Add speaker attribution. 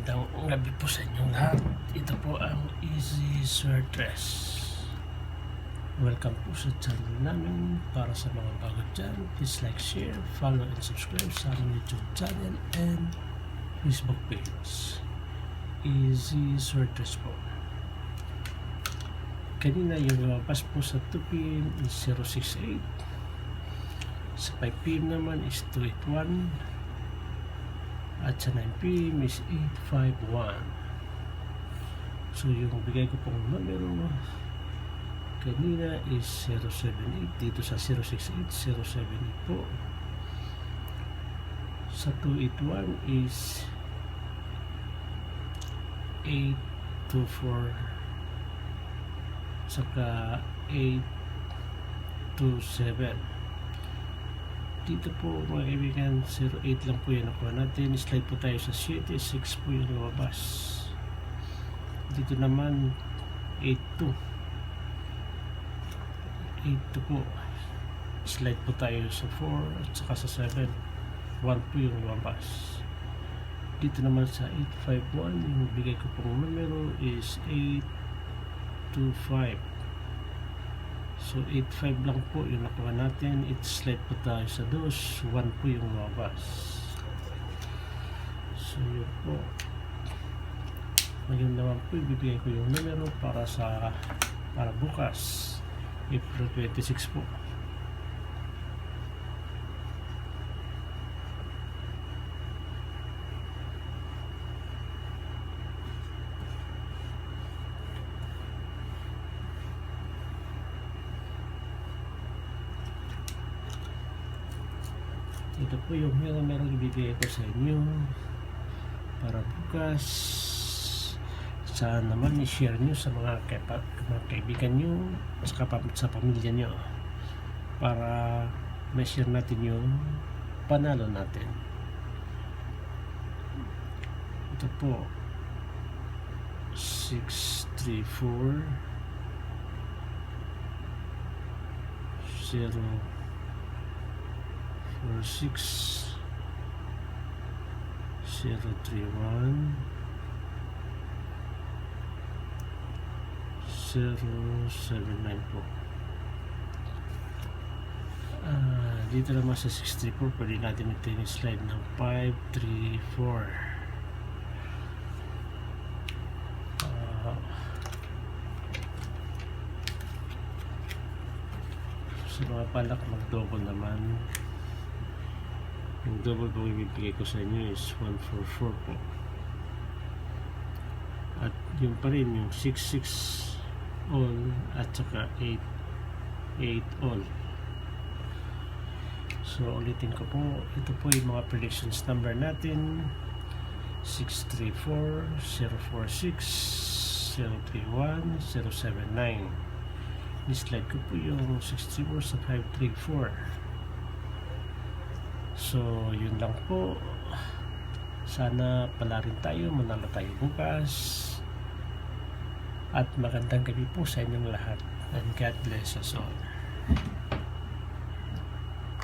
Speaker 1: Magandang gabi po sa inyong lahat. Ito po ang Easy Sweatress. Welcome po sa channel namin. Para sa mga bago dyan, please like, share, follow, and subscribe sa aming YouTube channel and Facebook page. Easy Sweatress po. Kanina yung lumabas po sa 2 PM is 068. Sa 5 PM naman is 281. At sa 9 PM is 851. So yung bigay ko pong numero kanina is 078. Dito sa 068, 078 po. Sa 281 is 824. Saka 827. Dito po mga kaibigan, 08 lang po yan nakuha natin. Slide po tayo sa 76 po yung lumabas. Dito naman 82 po. Slide po tayo sa 4 at saka sa 7. 1 po yung lumabas. Dito naman sa 851, yung bigay ko pong numero is 825. So 85 lang po yung nakuha natin. It's slide po tayo sa 2. 1 po yung lumabas. So yun po. Ngayon naman po ibibigay ko yung numero para bukas, April 26 po. Ito po yung numero ibibigay ko sa inyo para bukas. Saan naman i-share nyo sa mga kaibigan nyo sa pamilya nyo para ma-share natin yung panalo natin. Ito po 634 046 031 079 po. Dito naman sa 634 pwede natin ito yung slide ng 534. Sa mga palak mag-double naman. Yung double po ibibigay ko sa inyo is 144 po. At yung pa rin yung 66 all at saka 8 all. So ulitin ko po, ito po yung mga predictions number natin: 634, 046, 031, 079. Ni-slide ko po yung 634 sa 534. So yun lang po. Sana pala rin tayo, manalo tayo bukas. At magandang gabi po sa inyong lahat. And God bless us all.